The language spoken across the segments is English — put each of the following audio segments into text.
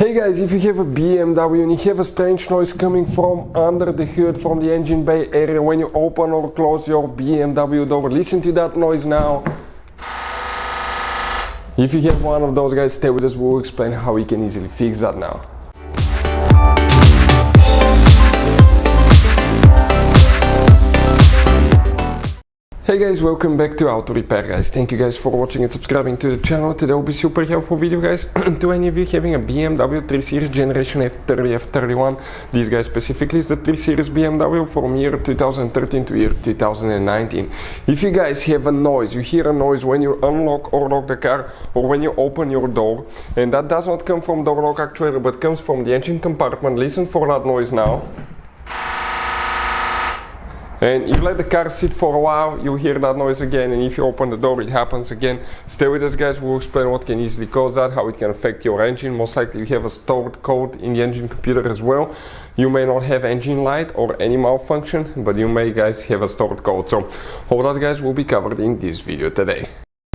Hey guys, if you have a BMW and you have a strange noise coming from under the hood from the engine bay area when you open or close your BMW door, listen to that noise now. If you have one of those guys, stay with us, we'll explain how we can easily fix that now. Hey guys, welcome back to Auto Repair guys. Thank you guys for watching and subscribing to the channel. Today will be super helpful video guys. To any of you having a BMW 3 Series generation F30 F31, this guy specifically is the 3 Series BMW from year 2013 to year 2019. If you guys have a noise, you hear a noise when you unlock or lock the car or when you open your door, and that does not come from door lock actuator but comes from the engine compartment, listen for that noise now. And you let the car sit for a while, you hear that noise again, and if you open the door it happens again. Stay with us guys, we'll explain what can easily cause that, how it can affect your engine. Most likely you have a stored code in the engine computer as well. You may not have engine light or any malfunction, but you may guys have a stored code. So all that guys will be covered in this video today.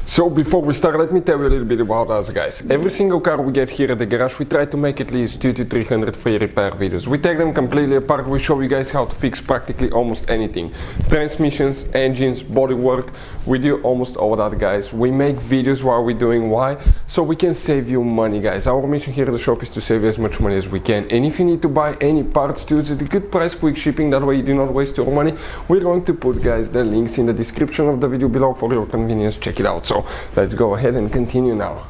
So before we start, let me tell you a little bit about us guys. Every single car we get here at the garage, we try to make at least 200 to 300 free repair videos. We take them completely apart, we show you guys how to fix practically almost anything. Transmissions, engines, bodywork, we do almost all that guys. We make videos while we're doing why? So we can save you money guys. Our mission here at the shop is to save you as much money as we can. And if you need to buy any parts too, it's a good price, quick shipping, that way you do not waste your money. We're going to put guys the links in the description of the video below for your convenience, check it out. So let's go ahead and continue now.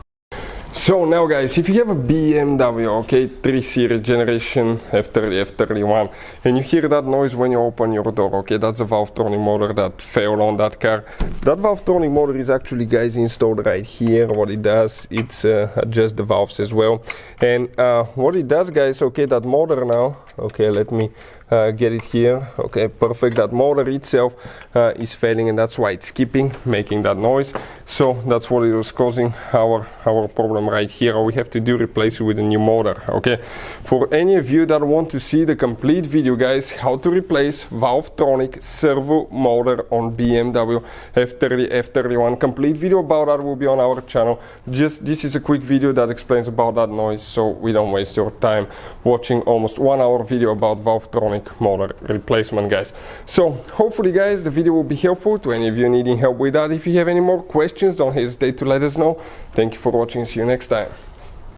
So now guys, if you have a BMW, okay, 3 Series generation F30 F31, and you hear that noise when you open your door, okay, that's the Valvetronic motor that failed on that car. That Valvetronic motor is actually guys installed right here. What it does, it's adjusts the valves as well. And what it does guys, okay, that motor now, okay, let me get it here, okay, perfect. That motor itself is failing, and that's why it's skipping, making that noise. So that's what it was causing our problem right here. All we have to do, replace it with a new motor. Okay, for any of you that want to see the complete video guys, how to replace Valvetronic servo motor on BMW F30 F31, complete video about that will be on our channel. Just this is a quick video that explains about that noise, so we don't waste your time watching almost 1 hour video about Valvetronic motor replacement guys. So hopefully guys the video will be helpful to any of you needing help with that. If you have any more questions, don't hesitate to let us know. Thank you for watching, see you next time.